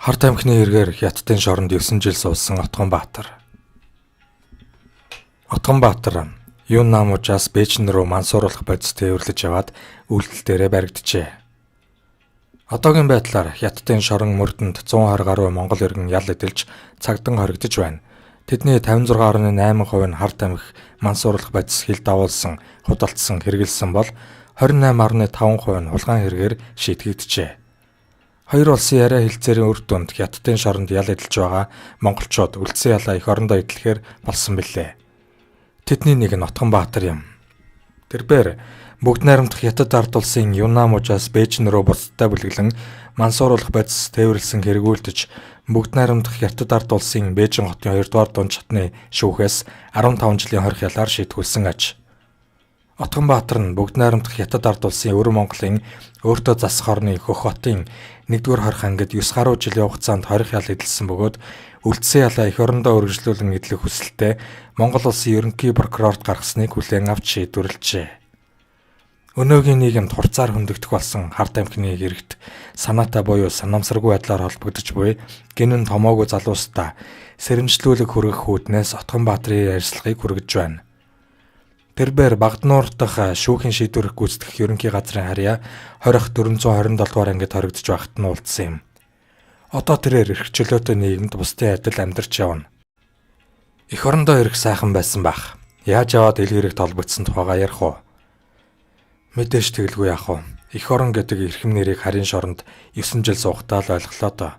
Харт амхны эргээр Хятадын шоронд 9 жил суусан Отгонбаатар. Отгонбаатар юун намуужаас Бээжин рүү мансууруулах бодис тээвэрлэж яваад үйлдэл дээрээ баригджээ. Одоогийн байдлаар Хятадын шорон мөрдөнд 120 гаруй монгол иргэн ял эдэлж цагдан хоригдож байна. Тэдний 56.8% нь харт амх мансууруулах бодис хил давуулсан, худалдсан, хэрэгэлсэн бол 28.5% нь хулгайн хэрэгээр шийтгэгджээ. Хоёр улсын яриа хэлцээрийн үр дүнд Хятадын шоронд ял эдэлж байгаа монголчууд үлдсэн ялаа эх орондоо эдлэхээр болсон билээ. Тэдний нэг нь Отгонбаатар юм. Тэрээр бүгд найрамдах Хятад ард улсын Юннамужаас Бээжин рүү буцтаа бүлэглэн мансууруулах бодис тээвэрлсэн хэрэгүүлдэж бүгд найрамдах Хятад ард улсын Бээжин хотын 2 дугаар дунд чатны шүүхээс 15 жилийн хорих ялаар шийтгүүлсэн аж. Отгонбаатар нь бүгд найрамдах Хятад ард улсын Өвөр Монголын өөртөө засах орны хөх хотын 1-р хорих ангид 9 гаруй жилийн хугацаанд хорих ял эдэлсэн бөгөөд үлдсэн ялаа эх орондоо үргэлжлүүлэн эдлэх хүсэлтэд Монгол улсын ерөнхий прокурорт гаргасныг хүлээн авч шийдвэрлэжээ. Өнөөгийн нийгэмд хурцаар хөндөгдөх болсон харт амхны хэрэгт санаатай буюу санамсаргүй байдлаар холбогдож буй гинэн томоогүй залуустаа сэрэмжлүүлэг хүргэх үүднээс Отгонбаатарын ярьцлагыг хүргэж байна. Тэрээр Багднуур дахь шүүхийн шийдвэр гүйцэтгэх ерөнхий газрын харьяа 427 дугаар ангид хоригдож байхад нь уулзсан юм. Одоо тэрээр эрх чөлөөтэй нийгэмд бусдын адил амьдарч явна. Эх орондоо ирэх сайхан байсан бах. Яаж яваад ил хэрэгт холбогдсон тухайгаа ярих уу? Мэдээж тэгэлгүй яах вэ? Эх орон гэдэг эрхэм нэрийг харийн шоронд 9 жил суугатаа л ойлголоо доо.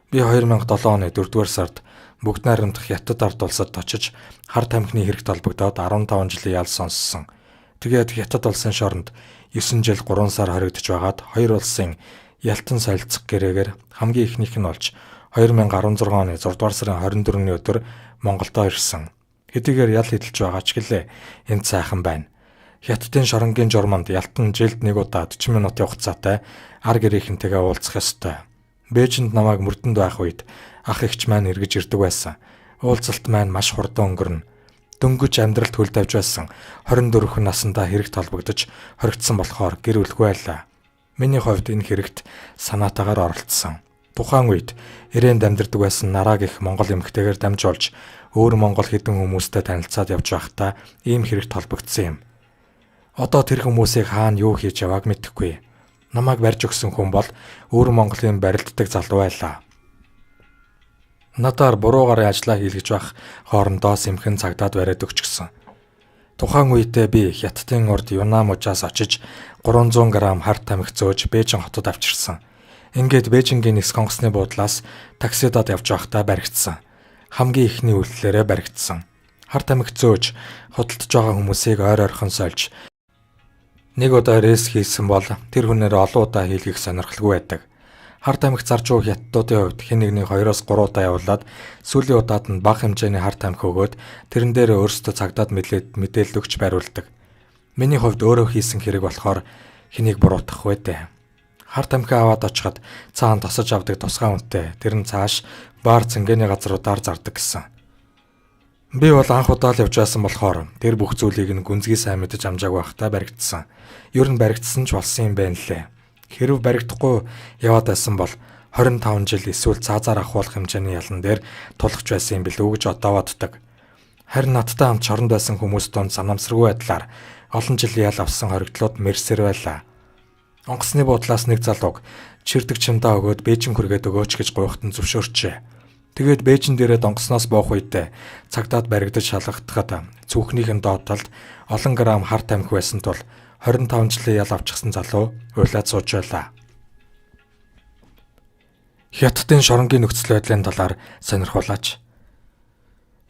Би 2007 оны 4-р сард бүгд найрамдах Хятад ард улсад очиж харт амхны хэрэгт холбогдоод 15 жилийн ял сонссон. Тэгээд Хятад улсын шоронд 9 жил 3 сар хоригдож байгаад хоёр улсын ялтан солилцох гэрээгээр хамгийн ихнийх нь болж 2016 оны 6 дугаар сарын 24-ний өдөр Монголдо ирсэн. Хэдийгээр ял хэдэлж байгаа ч гэлээ энд сайхан байна. Хятадын шоронгийн журманд ялтан жилд 1 удаа 40 минутын хугацаатай ар гэрийнхэнтэйгээ уулзах ёстой. Бээжинд намайг мөрдөнд байх үед ах эгч маань эргэж ирдэг байсан. Уулзалт маань маш хурдан өнгөрнө. Дөнгөж амьдралд хөл тавьж байсан 24 наснда хэрэгт холбогдож хоригдсон болохоор гэр үлгүй байлаа. Миний хувьд энэ хэрэгт санаатаагаар оролцсон. Тухайн үед ирээнд амьдардаг байсан нараа гэх монгол эмэгтэйгээр дамжуулж өөр монгол хэдэн хүмүүстэй танилцаад явж байхдаа ийм хэрэгт холбогдсон юм. Одоо тэр хүмүүсийг хаана юу хийж явааг мэдэхгүй. Намайг барьж өгсөн хүн бол өөр монголын барилддаг залуу байлаа. Надаар буруу гарын ажлаа хийлгэж байх хоорондоо сэмхэн цагдаад бариад өгчихсөн. Тухайн үедээ би Хятадын урд Юннамужаас очиж 300 г харт амх зөөж Бээжин хотод авчирсан. Ингээд Бээжингийн нис конгосны буудлаас таксидод явж байхдаа баригдсан. Хамгийн ихний үйлдэлээрээ баригдсан. Харт амх зөөж худалдаж байгаа хүмүүсийг ойр ойрхон сольж нэг удаа рейс хийсэн бол тэр хүнээр олон удаа хийлгэх сонирхолгүй байдаг. Харт амх зарж буй хятадуудын хувьд хэн нэгний 2-3 удаа явуулаад сүүлийн удаад нь бага хэмжээний харт амх өгөөд тэрэн дээр өөрсдөө цагдаад мэдээлэл өгч байруулдаг. Миний хувьд өөрөө хийсэн хэрэг болохоор хэнийг буруутгах вэ дээ. Харт амхаа аваад очиход цаана тосож авдаг тусгай үнэтэй тэр нь цааш баар цэнгэний газруудаар зардаг гэсэн. Би бол анх удаа л явж байсан болохоор тэр бүх зүйлийг нь гүнзгий сайн мэдэж амжааг байхдаа баригдсан. Ер нь баригдсан ч болсон юм байна лээ. Хэрв баригдахгүй яваад байсан бол 25 жил эсвэл цаазаар ахуулах хэмжээний ялан дээр тулахч байсан юм билүү гэж одоо боддог. Харин надтай хамт шоронд байсан хүмүүс донд санамсаргүй байдлаар олон жилийн ял авсан хоригдлууд мэрсэр байлаа. Онгоцны буудлаас нэг залууг чирдэг чимдаа өгөөд Бээжин хүргээд өгөөч гэж гуйхад нь зөвшөөрчээ. Тэгээд Бээжин дээрээ донгосноос буух үедээ цагдаад баригдаж шалгагдахад цүнхнийхэн доод талд олон грамм харт амх байсан тул 25 жилийн ял авчихсан залуу уйлаад сууж байлаа. Хятадын шоронгийн нөхцөл байдлын талаар сонирхуулаач.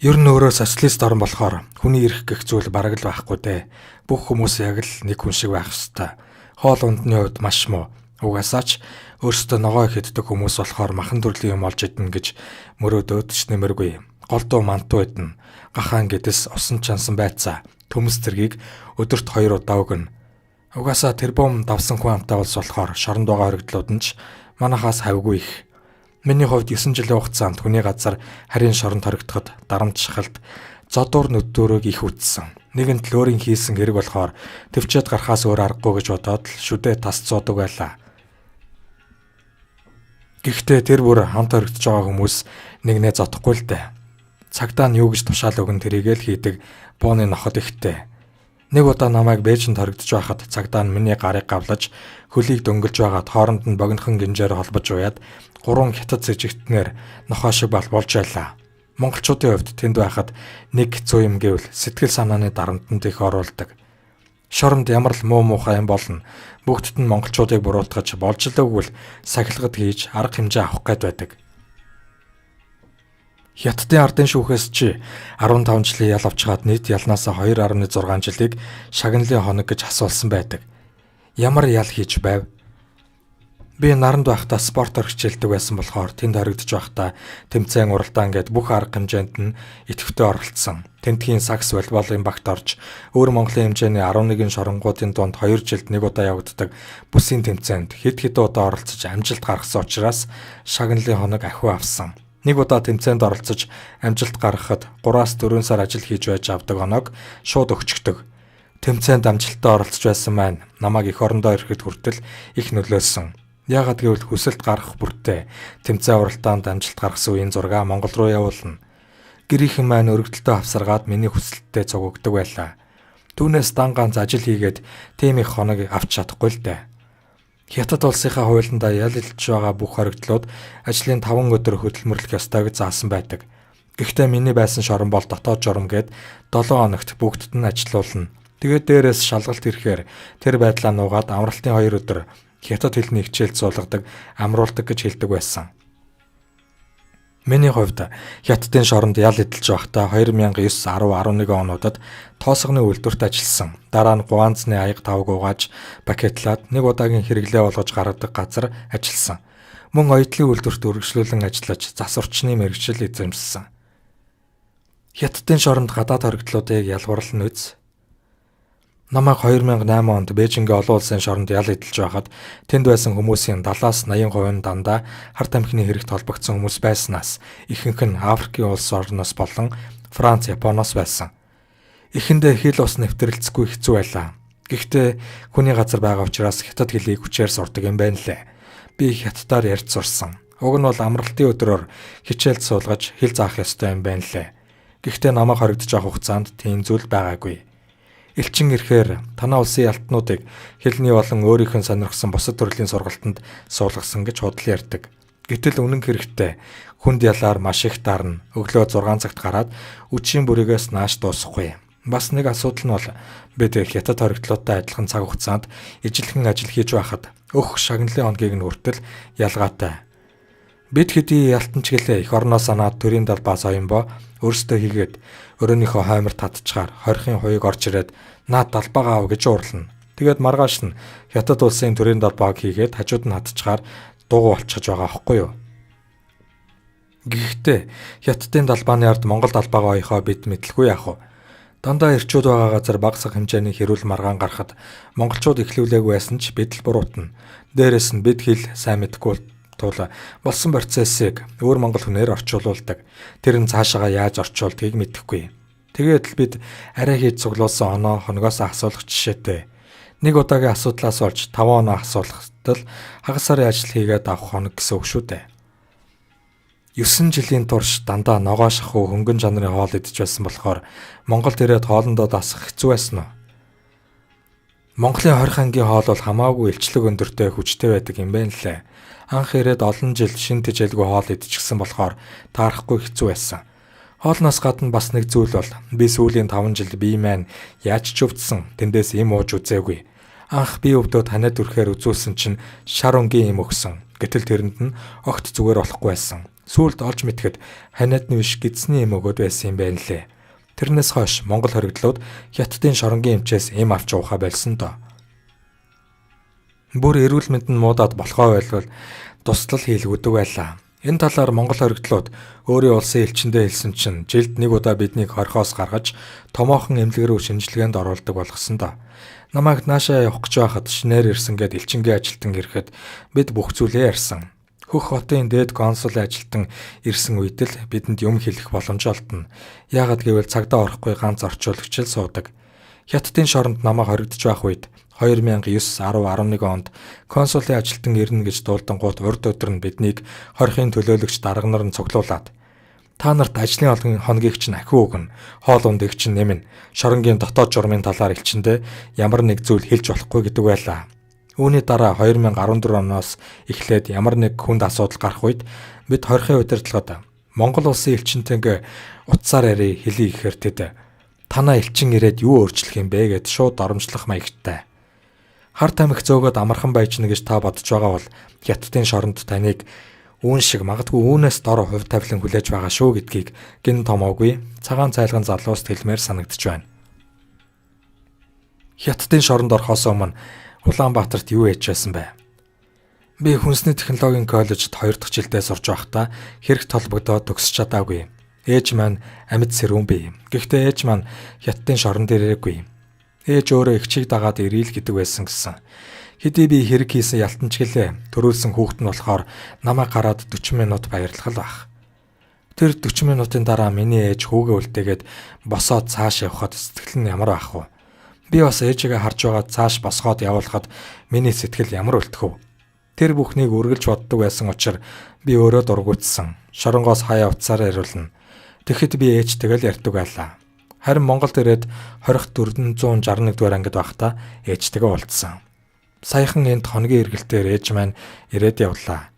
Ер нь өөрөө социалист орн болохоор хүний эрх гэх зүйл бараг л байхгүй дээ. Бүх хүмүүс яг л нэг хүн шиг байх ёстой. Хоол ундны хувьд маш муу. Угаасаа ч өөрсдөө ногоо иддэг хүмүүс болохоор махан төрлийн юм олж идэнэ гэж мөрөөдөөд ч нэмэргүй. Голдуу мантуу идэнэ. Гахаан гэдэс усан чансан байцаа. Төмс зэргийг өдөрт 2 удаа өгнө. Угаасаа тэрбум давсан хүн амтай улс болохоор шоронд байгаа хоригдлууд нь ч манахаас хавьгүй их. Миний хувьд 9 жилийн хугацаанд хүний газар харийн шоронд хоригдоход дарамт шахалт зодуур нүддөрөөг их үтсэн. Нэгэнт л өөрийн хийсэн хэрэг болохоор төвчөөд гарахаас өөр аргагүй гэж бодоод л шүдээ тас цуудаг байлаа. Гэхдээ тэр бүр хамт хоригдож байгаа хүмүүс нэгнээ зодохгүй л дээ. Цагдаа нь юу гэж тушаал өгөн тэрийг л хийдэг бууны ноход ихтэй. Нэг удаа намайг бэжинд хоригдож байхад цагдаа нь миний гарыг гавлаж хөлийг дөнгөлж байгаад хооронд нь богинохон гинжээр холбож уяад 3 хятад сэжигтнэр нохоо шиг болж байлаа. Монголчуудын хувьд тэнд байхад нэг хэцүү юм гэвэл сэтгэл санааны дарамтанд их оруулдаг. Шоронд ямар л муу муухай юм болно. Бүгдд нь монголчуудыг буруутгаж болж л өгвөл сахилгад хийж арга хэмжээ авах гээд байдаг. Хятадын ардын шүүхээс чи 15 жилийн ял авчгаад нийт ялнаасаа 2.6 жилийг шагналын хоног гэж асуулсан байдаг. Ямар ял хийж байв? Би наранд байхдаа спортоор хичээлдэг байсан болохоор тэнд хоригдож байхдаа тэмцээн уралдаан гээд бүх арга хэмжээнд нь идэвхтэй оролцсон. Тентхийн сакс волейболын багт орж өөр Монголын хэмжээний 11 шоронгуудын дунд 2 жилд нэг удаа явагддаг бүсийн тэмцээнд хэд удаа оролцож амжилт гаргасан учраас шагналын хоног ахиу авсан. Нэг удаа тэмцээнд оролцож амжилт гаргахад 3-4 сар ажил хийж байж авдаг оног шууд өгчгдөг. Тэмцээнд амжилттай оролцож байсан маань намайг эх орондоо ирэхэд хүртэл их нөлөөлсөн. Яагаад гэвэл хүсэлт гаргах бүртээ тэмцээн уралдаанд амжилт гаргасан үеийн зургаа Монгол руу явуулна. Гэрийнхэн маань өргөдөлтөө авсаргаад миний хүсэлттэй цугugдаг байлаа. Түүнээс дан ганц ажил хийгээд тийм их хоног авч чадахгүй л дээ. Хятад улсынхаа хуулиндаа ял илж байгаа бүх хоригдлууд ажлын 5 өдөр хөдөлмөрлөх ёстой гэж заасан байдаг. Гэхдээ миний байсан шорон бол дотоод журам гээд 7 хоногт бүгдд нь ажиллуулна. Тэгээд дээрээс шалгалт ирэхээр тэр байдлаа нуугаад амралтын 2 өдөр хятад хэлний хичээлд суулгадаг, амруулдаг гэж хэлдэг байсан. Миний хувьд хятадын шоронд ял эдэлж байхдаа 2009-10-11 онуудад тоосгоны үйлдвэрт ажилласан. Дараа нь гуанзны аяг тавг угааж, пакетлаад нэг удаагийн хэрэглээ болгож гаргадаг газар ажилласан. Мөн оюутлын үйлдвэрт үргэлжлүүлэн ажиллаж засварчны мэргэжил эзэмшсэн. Хятадын шоронд гадаад хоригдлуудыг ялгуурлан үз. Намайг 2008 онд Бээжингийн олон улсын шоронд ял эдэлж байхад тэнд байсан хүмүүсийн 70-80% нь дандаа харт амхины хэрэгт холбогдсон хүмүүс байснаас ихэнх нь Африкийн улс орноос болон Франц, Японоос байсан. Эхэндээ хэл ус нэвтрэлцэхгүй хэцүү байлаа. Гэхдээ хүний газар байгаа учраас хятад хэлийг хүчээр сурдаг юм байна лээ. Би хятадаар ярьж сурсан. Уг нь бол амралтын өдрөөр хичээлд суулгаж хэл заах ёстой юм байна лээ. Гэхдээ намайг хоригдож авах хугацаанд тийм зүйл байгаагүй. Элчин ирэхээр танаа улсын ялтнуудыг хэлний болон өөрийнх нь сонирхсан бусад төрлийн сургалтанд суулгасан гэж худал ярьдаг. Гэтэл үнэн хэрэгтээ хүнд ялаар маш их дарна. Өглөө 6 цагт гараад үдшийн бүрийгээс нааш дуусахгүй. Бас нэг асуудал нь бол бид хятад хоригдлуудтай адилхан цаг хугацаанд ижилхэн ажил хийж байхад шагналын хоногийг нь хүртэл ялгаатай. Бид хэдий ялтанч гэлээ эх орноо санаад төрийн далбаа соёмбо өөрсдөө хийгээд өрөөнийхөө хоймор татчихаар хорхийн хуйг орж ирээд наад далбаагаа ав гэж уурлана. Тэгээд маргааш нь хятад улсын төрийн далбааг хийгээд хажууд нь хатчихаар дуугүй болчихж байгаа аахгүй юу? Гэхдээ хятадын далбааны ард Монгол далбаагаа оёхоо бид мэдлгүй яах вэ? Дандаа ирчүүд байгаа газар багасах хэмжээний хэрүүл маргаан гарахад монголчууд эхлүүлээгүй байсан ч бид л буруутна. Дээрээс нь бид хэл сайн мэдэхгүй тул болсон процессыг өөр монгол хүнээр орчуулдаг. Тэр нь цаашаага яаж орчуулдгийг мэдэхгүй. Тэгээд л бид арай хийж цуглуулсан оноо хоногоос асуулах жишээтэй. Нэг удаагийн асуудлаас олж 5 оноо асуулахтал хагас сарын ажил хийгээд авах хоног гэсэн үг шүү дээ. 9 жилийн турш дандаа ногоо шахуу хөнгөн жанрын хоол идэж байсан болохоор Монголд ирээд хоолндоо дасах хэцүү байсан уу? Монголын 20 ангийн хоол бол хамаагүй илчлэг өндөртэй хүчтэй байдаг юм байна лээ. Анх ирээд олон жил шин тэжээлгүй хоол идчихсэн болохоор таарахгүй хэцүү байсан. Хоолноос гадна бас нэг зүйл бол би сүүлийн 5 жил бие маань яаж ч өвдсөн тэндээс им ууж үзээгүй. Анх би өвдөө танад үрхээр үзүүлсэн чинь шар өнгийн им өгсөн. Гэтэл тэрэнд нь огт зүгээр болохгүй байсан. Сүүлд олж мэтгэхэд ханиад нь биш гидсний им өгöd байсан юм байна лээ. Тэрнээс хойш Монгол хоригдлууд хятадын шоронгийн эмчээс им авч уухаа болсон доо. Бүр эрүүл мэнд нь муудаад болохоо байлвал туслал хийлгүүдэг байлаа. Энэ талаар Монгол хоригдлууд өөрийн улсын элчиндээ хэлсэн чинь жилд нэг удаа биднийг хорхоос гаргаж томоохон эмнэлэг рүү шинжилгээнд оруулдаг болгосон доо. Намайг наашаа явах гэж байхад шинээр ирсэн гээд элчингийн ажилтан ирэхэд бид бүх зүйлээ ярьсан. Хөх хотын дээд консулын ажилтан ирсэн үед л бидэнд юм хэлэх боломж олдно. Яагаад гэвэл цагдаа орохгүй ганц орчуулагч л суудаг. Хятадын шоронд намайг хоригдож байх үед 2009-10-11 онд консулын ажилтан ирнэ гэж дуулдангууд урд өдөр нь биднийг хорхийн төлөөлөгч дарга нар нь цуглуулад та нарт ажлын хоногийг чинь ахиу өгнө, хоол ундыг чинь нэмнэ, шоронгийн дотоод журмын талаар элчэндээ ямар нэг зүйл хэлж болохгүй гэдэг байлаа. Үүний дараа 2014 оноос эхлээд ямар нэг хүнд асуудал гарах үед бид хорхийн удирдлагад Монгол улсын элчинтэйгээ утсаар ярий хэлий гэхээр тэд танаа элчин ирээд юу өөрчлөх юм бэ гэд шууд оромжлох маягтай. Хар тамхи зөөгөөд амархан байжна гэж та бодож байгаа бол Хятадын шоронд таныг үүн шиг магадгүй үүнээс дор хувь тавилан хүлээж байгаа шүү гэдгийг гин томоогүй цагаан цайлган залууст хэлмээр санагдаж байна. Хятадын шоронд орохоос өмнө Улаанбаатарт юу хийж байсан бэ? Би хүнсний технологийн коллежид 2 дахь жилдээ сурч байхдаа хэрэгт холбогдоод төгсөж чадаагүй. Ээж маань амьд сэрүүн бий. Гэхдээ ээж маань Хятадын шоронд ирээгүй. Ээж өөрөө эгчийг дагаад ирээл гэдэг байсан гэсэн. Хэдий би хэрэг хийсэн ялтанч гэлээ. Төрүүлсэн хүүхэд нь болохоор намайг гараад 40 минут баярлах л байх. Тэр 40 минутын дараа миний ээж хүүгээ үлдээгээд босоод цааш явхад сэтгэл нь ямар байх вэ? Би бас ээжигээ харж байгаа цааш босгоод явуулахад миний сэтгэл ямар өлтгөв. Тэр бүхнийг үргэлж боддог байсан учраас би өөрөө дургуутсан. Шоронгоос хаяа уцаараа ируулна. Тэгэхэд би ээжтэйгээ л ярьдаг байлаа. Харин Монголд ирээд 461 дугаар ангид байхдаа ээжтэйгээ уулзсан. Саяхан энд хоногийн эргэлтээр ээж маань ирээд явлаа.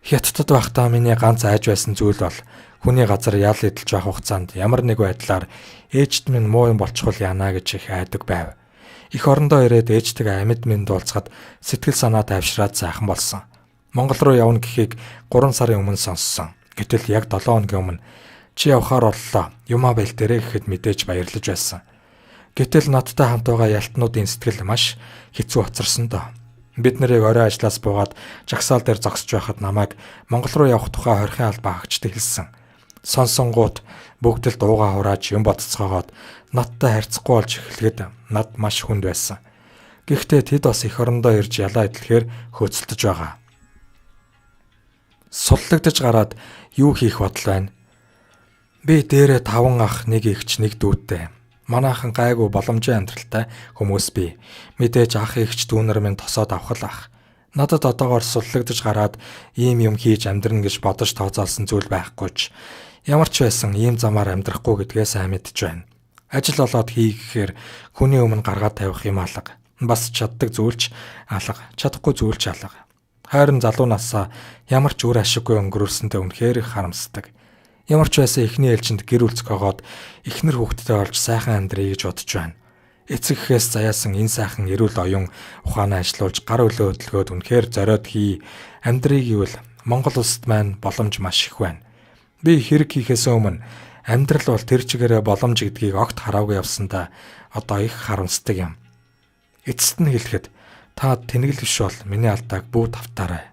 Хятадд байхдаа миний ганц айж байсан зүйл бол хүний газар ял идэлж байх хугацаанд ямар нэг байдлаар ээжт минь муу юм болчихвол яана гэж их айдаг байв. Их орондоо ирээд ээжтэйгээ амьд минь дуулцахад сэтгэл санаа тайвшраад сайхан болсон. Монгол руу явна гэхийг 3 сарын өмнө сонссон. Гэтэл яг 7 хоногийн өмнө чи явахаар боллоо. Юмаа бэлтээрээ гэхэд мэдээж баярлаж байсан. Гэтэл надтай хамт байгаа ялтнуудын сэтгэл маш хэцүү хоцорсон доо. Бид нарыг орой ажлаас буугаад жагсаал дээр зогсож байхад намайг Монгол руу явах тухай хорхийн албаа хаагчтай хэлсэн. Сонсонгууд бүгд л дуугаа хурааж юм бодцоогоод надтай харьцахгүй болж эхлэхэд над маш хүнд байсан. Гэхдээ тэд бас их орондоо ирж ялаа идэхээр хөөцөлдөж байгаа. Суллагдаж гараад юу хийх бодол байна? Би дээрээ 5 ах, 1 эгч, 1 дүүтэй. Манайхан гайгүй боломжийн амьдралтай хүмүүс бий. Мэдээж ах эгч дүүнэр минь тосоод авах л ах. Надад одоогоор суллагдаж гараад ийм юм хийж амьдрна гэж бодож тооцоолсон зүйл байхгүй ч ямар ч байсан ийм замаар амьдрахгүй гэдгээ сайн мэдж байна. Ажил олоод хий гэхээр хүний өмнө гаргаад тавих юм алга. Бас чаддаг зүйлч алга, чадахгүй зүйлч алга. Хайрын залуу насаа ямар ч үр ашиггүй өнгөрүүлсэндээ үнэхээр их харамсдаг. Ямар ч байсан эхний ээлжинд гэр бүл зохиогоод эхнэр хүүхэдтэй болж сайхан амьдрий гэж бодож байна. Эцэгхээс заяасан энэ сайхан эрүүл оюун ухаанаа ажилуулж гар өглөө хөдөлгөөд үнэхээр зориод хий амьдрий гэвэл Монгол улсад маань боломж маш их байна. Би хэрэг хийхээс өмнө амьдрал бол тэр чигээрээ боломж гэдгийг огт хараагүй явсандаа одоо их харамсдаг юм. Эцэст нь хэлэхэд та тэнэгэл биш бол миний алдааг бүү тавтаарай.